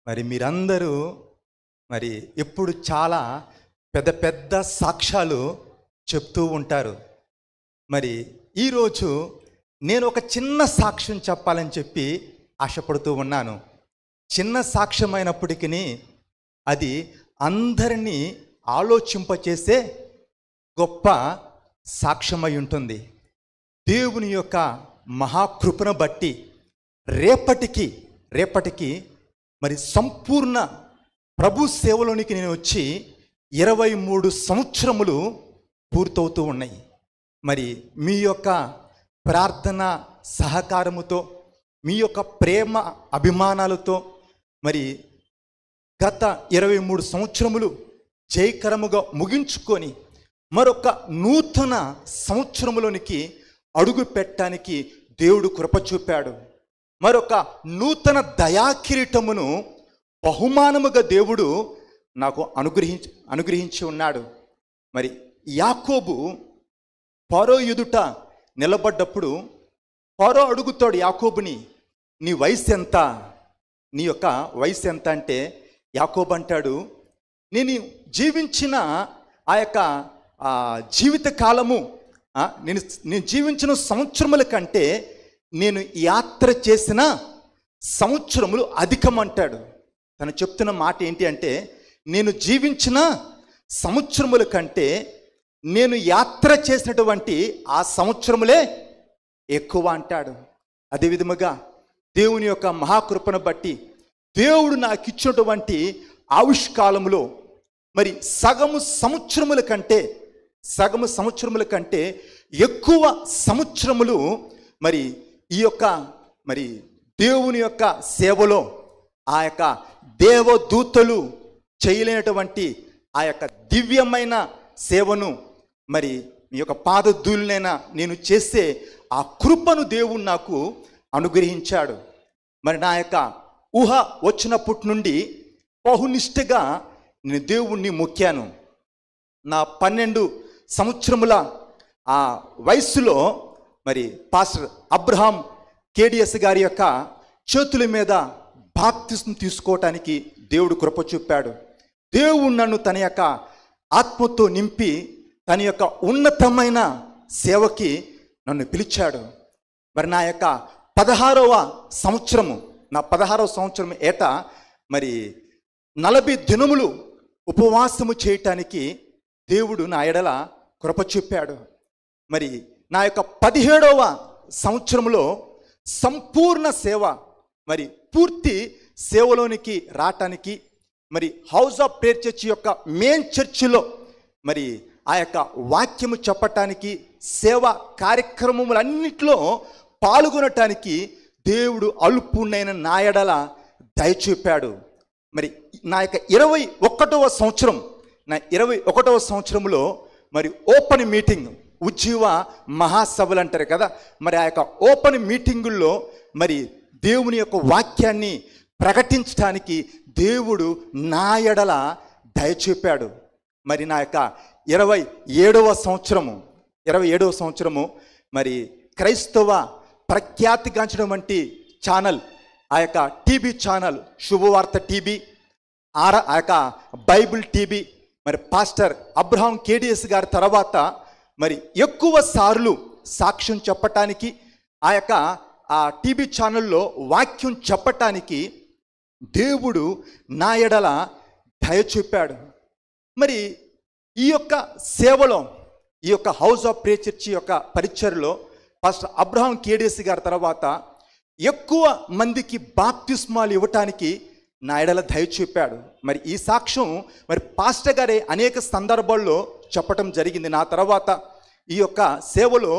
మరి మీరందరూ మరి ఎప్పుడు చాలా పెద్ద పెద్ద సాక్ష్యాలు చెప్తూ ఉంటారు. మరి ఈరోజు నేను ఒక చిన్న సాక్ష్యం చెప్పాలని చెప్పి ఆశపడుతూ ఉన్నాను. చిన్న సాక్ష్యమైనప్పటికీ అది అందరినీ ఆలోచింపచేసే గొప్ప సాక్ష్యమై ఉంటుంది. దేవుని యొక్క మహాకృపను బట్టి రేపటికి మరి సంపూర్ణ ప్రభు సేవలోనికి నేను వచ్చి 23 సంవత్సరములు పూర్తవుతూ ఉన్నాయి. మరి మీ యొక్క ప్రార్థన సహకారముతో, మీ యొక్క ప్రేమ అభిమానాలతో మరి గత 23 సంవత్సరములు జయకరముగా ముగించుకొని మరొక నూతన సంవత్సరములోనికి అడుగు పెట్టడానికి దేవుడు కృప చూపాడు. మరొక నూతన దయాకిరీటమును బహుమానముగా దేవుడు నాకు అనుగ్రహించి ఉన్నాడు. మరి యాకోబు ఫరో ఎదుట నిలబడ్డప్పుడు ఫరో అడుగుతాడు యాకోబుని, నీ వయసు ఎంత, నీ యొక్క వయసు ఎంత అంటే యాకోబు అంటాడు, నేను జీవించిన ఆ యొక్క జీవిత కాలము నేను జీవించిన సంవత్సరముల కంటే నేను యాత్ర చేసిన సంవత్సరములు అధికమంటాడు. తను చెప్తున్న మాట ఏంటి అంటే, నేను జీవించిన సంవత్సరముల కంటే నేను యాత్ర చేసినటువంటి ఆ సంవత్సరములే ఎక్కువ అంటాడు. అదేవిధముగా దేవుని యొక్క మహాకృపను బట్టి దేవుడు నాకు ఇచ్చినటువంటి ఆయుష్కాలములో మరి సగము సంవత్సరముల కంటే ఎక్కువ సంవత్సరములు మరి ఈ యొక్క మరి దేవుని యొక్క సేవలో ఆ యొక్క దేవదూతలు చేయలేనటువంటి ఆ యొక్క దివ్యమైన సేవను మరి మీ యొక్క పాదధూళినైనా నేను చేసే ఆ కృపను దేవుడు నాకు అనుగ్రహించాడు. మరి నా యొక్క ఊహ వచ్చినప్పటి నుండి బహునిష్టగా నేను దేవుణ్ణి మొక్కాను. నా 12 సంవత్సరముల ఆ వయస్సులో మరి పాస్టర్ అబ్రహాం కేడిఎస్ గారి యొక్క చేతుల మీద బాప్తిస్మం తీసుకోవటానికి దేవుడు కృప చూపాడు. దేవుడు నన్ను తన యొక్క ఆత్మతో నింపి తన యొక్క ఉన్నతమైన సేవకి నన్ను పిలిచాడు. మరి నా యొక్క 16వ సంవత్సరం ఏట మరి 40 దినములు ఉపవాసము చేయటానికి దేవుడు నా ఎడల కృప చూపాడు. మరి నా యొక్క 17వ సంవత్సరంలో సంపూర్ణ సేవ మరి పూర్తి సేవలోనికి రావటానికి మరి హౌస్ ఆఫ్ ప్రేయర్ చర్చ్ యొక్క మెయిన్ చర్చిలో మరి ఆ యొక్క వాక్యము చెప్పటానికి సేవా కార్యక్రమములన్నింటిలో పాల్గొనటానికి దేవుడు అల్పునైన నా ఎడల దయచూపాడు. మరి నా యొక్క 21వ సంవత్సరంలో మరి ఓపెన్ మీటింగ్, ఉజ్జీవ మహాసభలు అంటారు కదా, మరి ఆ యొక్క ఓపెన్ మీటింగుల్లో మరి దేవుని యొక్క వాక్యాన్ని ప్రకటించడానికి దేవుడు నా ఎడల దయచూపాడు. మరి నా యొక్క 27వ సంవత్సరము మరి క్రైస్తవ ప్రఖ్యాతిగాంచినటువంటి ఛానల్, ఆ యొక్క టీవీ ఛానల్ శుభవార్త టీవీ, ఆ యొక్క బైబిల్ టీవీ, మరి పాస్టర్ అబ్రహాం కేడిఎస్ గారి తర్వాత మరి ఎక్కువ సార్లు సాక్ష్యం చెప్పటానికి ఆ యొక్క ఆ టీవీ ఛానల్లో వాక్యం చెప్పటానికి దేవుడు నా ఎడల దయ చూపాడు. మరి ఈ యొక్క సేవలో, ఈ యొక్క హౌస్ ఆఫ్ ప్రేయర్ చర్చి యొక్క పరిచర్లో పాస్టర్ అబ్రహాం కేడిఎస్ గారి తర్వాత ఎక్కువ మందికి బాప్తిస్మాలు ఇవ్వటానికి నా ఎడల దయ చూపాడు. మరి ఈ సాక్ష్యం మరి పాస్టర్ గారే అనేక సందర్భాల్లో చెప్పటం జరిగింది. నా తర్వాత ఈ యొక్క సేవలో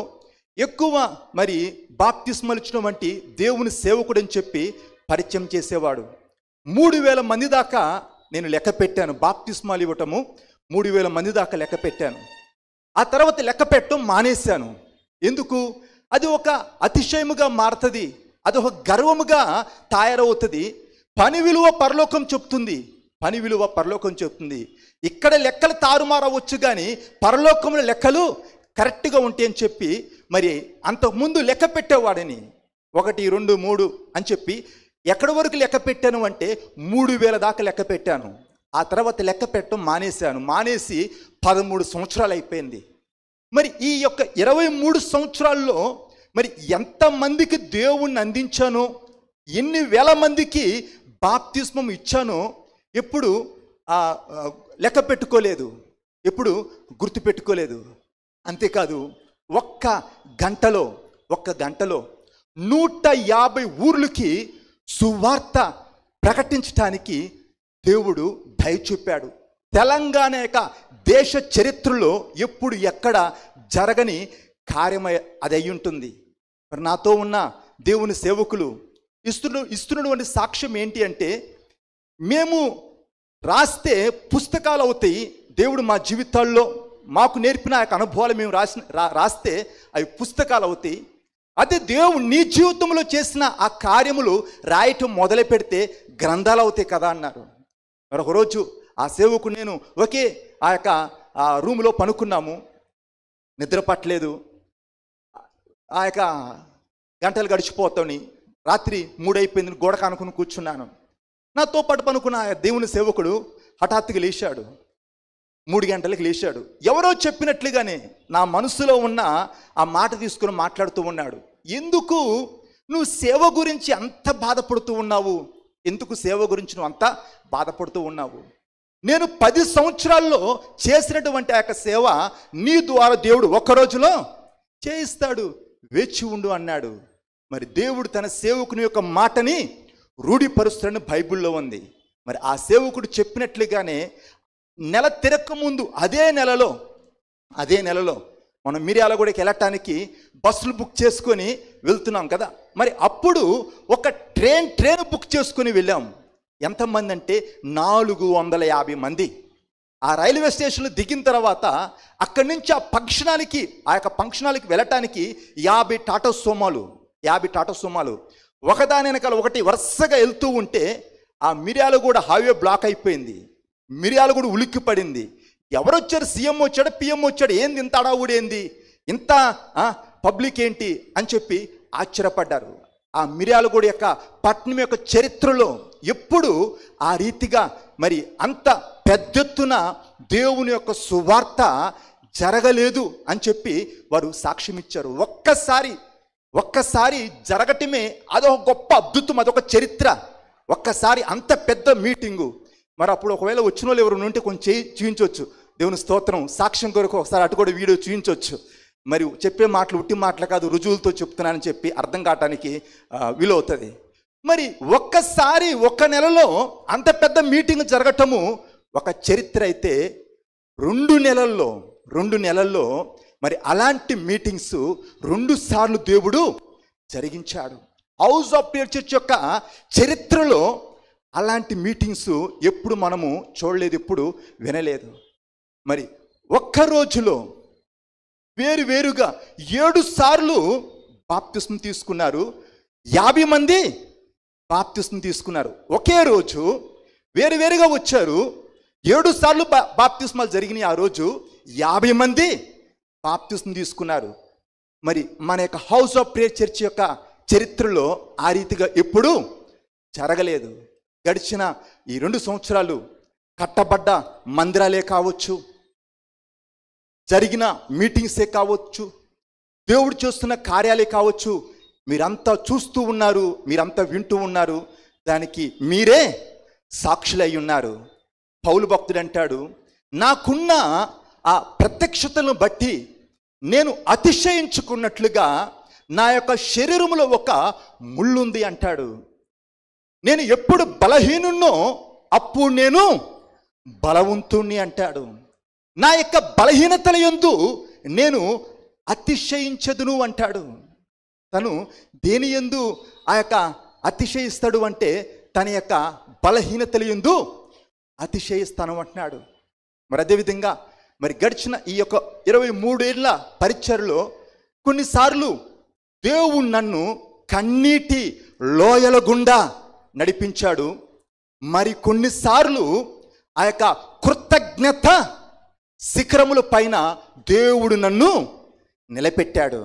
ఎక్కువ మరి బాప్తిస్మాలు ఇచ్చినటువంటి దేవుని సేవకుడని చెప్పి పరిచయం చేసేవాడు. 3000 మంది దాకా నేను లెక్క పెట్టాను. బాప్తిస్మాలు ఇవ్వటము 3000 మంది దాకా లెక్క పెట్టాను. ఆ తర్వాత లెక్క పెట్టడం మానేశాను. ఎందుకు? అది ఒక అతిశయముగా మారుతుంది, అది ఒక గర్వముగా తయారవుతుంది. పని విలువ పరలోకం చెప్తుంది. ఇక్కడ లెక్కలు తారుమారవచ్చు, కానీ పరలోకంలో లెక్కలు కరెక్ట్గా ఉంటాయి అని చెప్పి మరి అంతకుముందు లెక్క పెట్టేవాడని 1, 2, 3 అని చెప్పి ఎక్కడి వరకు లెక్క పెట్టాను అంటే 3000 దాకా లెక్క పెట్టాను. ఆ తర్వాత లెక్క పెట్టడం మానేసి 13 సంవత్సరాలు అయిపోయింది. మరి ఈ యొక్క 23 సంవత్సరాల్లో మరి ఎంతమందికి దేవుణ్ణి అందించానో, ఎన్ని వేల మందికి బాప్తిస్మం ఇచ్చానో ఎప్పుడు లెక్క పెట్టుకోలేదు, ఎప్పుడు గుర్తు పెట్టుకోలేదు. అంతేకాదు ఒక్క గంటలో 150 ఊర్లకి సువార్త ప్రకటించటానికి దేవుడు దయ చూపాడు. తెలంగాణ యొక్క దేశ చరిత్రలో ఎప్పుడు ఎక్కడ జరగని కార్యమై అది అయి ఉంటుంది. మరి నాతో ఉన్న దేవుని సేవకులు ఇస్తున్నటువంటి సాక్ష్యం ఏంటి అంటే, మేము రాస్తే పుస్తకాలు అవుతాయి. దేవుడు మా జీవితాల్లో మాకు నేర్పిన ఆ యొక్క అనుభవాలు మేము రాస్తే అవి పుస్తకాలు అవుతాయి. అదే దేవుడు నీ జీవితంలో చేసిన ఆ కార్యములు రాయటం మొదలు పెడితే గ్రంథాలు అవుతాయి కదా అన్నారు. మరొక రోజు ఆ సేవకు నేను ఒకే ఆ యొక్క రూములో పనుకున్నాము, నిద్ర పట్టలేదు. ఆ యొక్క గంటలు గడిచిపోతాని రాత్రి 3 అయిపోయింది, గోడ కానుకుని కూర్చున్నాను. నాతో పాటు పనుకున్న దేవుని సేవకుడు హఠాత్తుగా లేచాడు. 3 గంటలకు లేచాడు. ఎవరో చెప్పినట్లుగానే నా మనసులో ఉన్న ఆ మాట తీసుకుని మాట్లాడుతూ ఉన్నాడు. ఎందుకు నువ్వు సేవ గురించి అంత బాధపడుతూ ఉన్నావు? ఎందుకు సేవ గురించి నువ్వు అంత బాధపడుతూ ఉన్నావు? నేను 10 సంవత్సరాల్లో చేసినటువంటి ఆ యొక్క సేవ నీ ద్వారా దేవుడు ఒక్క రోజులో చేయిస్తాడు, వేచి ఉండు అన్నాడు. మరి దేవుడు తన సేవకుని యొక్క మాటని రూఢిపరుస్తాడని బైబిల్లో ఉంది. మరి ఆ సేవకుడు చెప్పినట్లుగానే నెల తిరక్క ముందు అదే నెలలో మనం మిర్యాలగూడకి వెళ్ళటానికి బస్సులు బుక్ చేసుకొని వెళ్తున్నాం కదా. మరి అప్పుడు ఒక ట్రైన్ బుక్ చేసుకొని వెళ్ళాం. ఎంతమంది అంటే 450 మంది. ఆ రైల్వే స్టేషన్లో దిగిన తర్వాత అక్కడి నుంచి ఆ యొక్క ఫంక్షనాలకి వెళ్ళటానికి 50 టాటా సుమాలు ఒకదాని వెనకాల ఒకటి వరుసగా వెళ్తూ ఉంటే ఆ మిర్యాలగూడ హైవే బ్లాక్ అయిపోయింది. మిర్యాలగూడ ఉలిక్కి పడింది. ఎవరొచ్చారు? సీఎం వచ్చాడు, పిఎం వచ్చాడు. ఏంది ఇంత అడావుడు, ఏంది ఇంత పబ్లిక్ ఏంటి అని చెప్పి ఆశ్చర్యపడ్డారు. ఆ మిర్యాలగూడ యొక్క పట్టణం యొక్క చరిత్రలో ఎప్పుడు ఆ రీతిగా మరి అంత పెద్దెత్తున దేవుని యొక్క సువార్త జరగలేదు అని చెప్పి వారు సాక్ష్యం ఇచ్చారు. ఒక్కసారి జరగటమే అదొక గొప్ప అద్భుతం, అదొక చరిత్ర. ఒక్కసారి అంత పెద్ద మీటింగు. మరి అప్పుడు ఒకవేళ వచ్చిన వాళ్ళు ఎవరు ఉంటే కొంచెం చూపించవచ్చు. దేవుని స్తోత్రం. సాక్ష్యం కొరకు ఒకసారి అటు కూడా వీడియో చూపించవచ్చు. మరి చెప్పే మాటలు ఉట్టి మాటలు కాదు, రుజువులతో చెప్తున్నానని చెప్పి అర్థం కావటానికి వీలవుతుంది. మరి ఒక్కసారి ఒక్క నెలలో అంత పెద్ద మీటింగ్ జరగటము ఒక చరిత్ర అయితే 2 నెలల్లో మరి అలాంటి మీటింగ్స్ 2 సార్లు దేవుడు జరిగించాడు. హౌస్ ఆఫ్ ప్రేయర్ చర్చ్ యొక్క చరిత్రలో అలాంటి మీటింగ్స్ ఎప్పుడు మనము చూడలేదు, ఎప్పుడు వినలేదు. మరి ఒక్క రోజులో వేరువేరుగా 7 సార్లు బాప్తిస్మం తీసుకున్నారు. 50 మంది బాప్తిస్మం తీసుకున్నారు. ఒకే రోజు వేరువేరుగా వచ్చారు. 7 సార్లు బాప్తిస్మాలు జరిగినాయి. ఆ రోజు 50 మంది బాప్తిస్మం తీసుకున్నారు. మరి మన యొక్క హౌస్ ఆఫ్ ప్రేయర్ చర్చ్ యొక్క చరిత్రలో ఆ రీతిగా ఎప్పుడూ జరగలేదు. గడిచిన ఈ 2 సంవత్సరాలు కట్టబడ్డ మందిరాలే కావచ్చు, జరిగిన మీటింగ్సే కావచ్చు, దేవుడు చేస్తున్న కార్యాలే కావచ్చు, మీరంతా చూస్తూ ఉన్నారు, మీరంతా వింటూ ఉన్నారు. దానికి మీరే సాక్షులై ఉన్నారు. పౌలు భక్తుడు అంటాడు, నాకున్న ఆ ప్రత్యక్షతను బట్టి నేను అతిశయించుకున్నట్లుగా నా యొక్క శరీరములో ఒక ముళ్ళుంది అంటాడు. నేను ఎప్పుడు బలహీనున్నో అప్పుడు నేను బలవంతుణ్ణి అంటాడు. నా యొక్క బలహీనతల యందు నేను అతిశయించదును అంటాడు. తను దేని యందు ఆ యొక్క అతిశయిస్తాడు అంటే తన యొక్క బలహీనతల యందు అతిశయిస్తాను అంటున్నాడు. మరి అదేవిధంగా మరి గడిచిన ఈ యొక్క 23 ఏళ్ల పరిచర్లో కొన్నిసార్లు దేవుడు నన్ను కన్నీటి లోయల గుండా నడిపించాడు. మరి కొన్నిసార్లు ఆ యొక్క కృతజ్ఞత శిఖరముల పైన దేవుడు నన్ను నిలబెట్టాడు.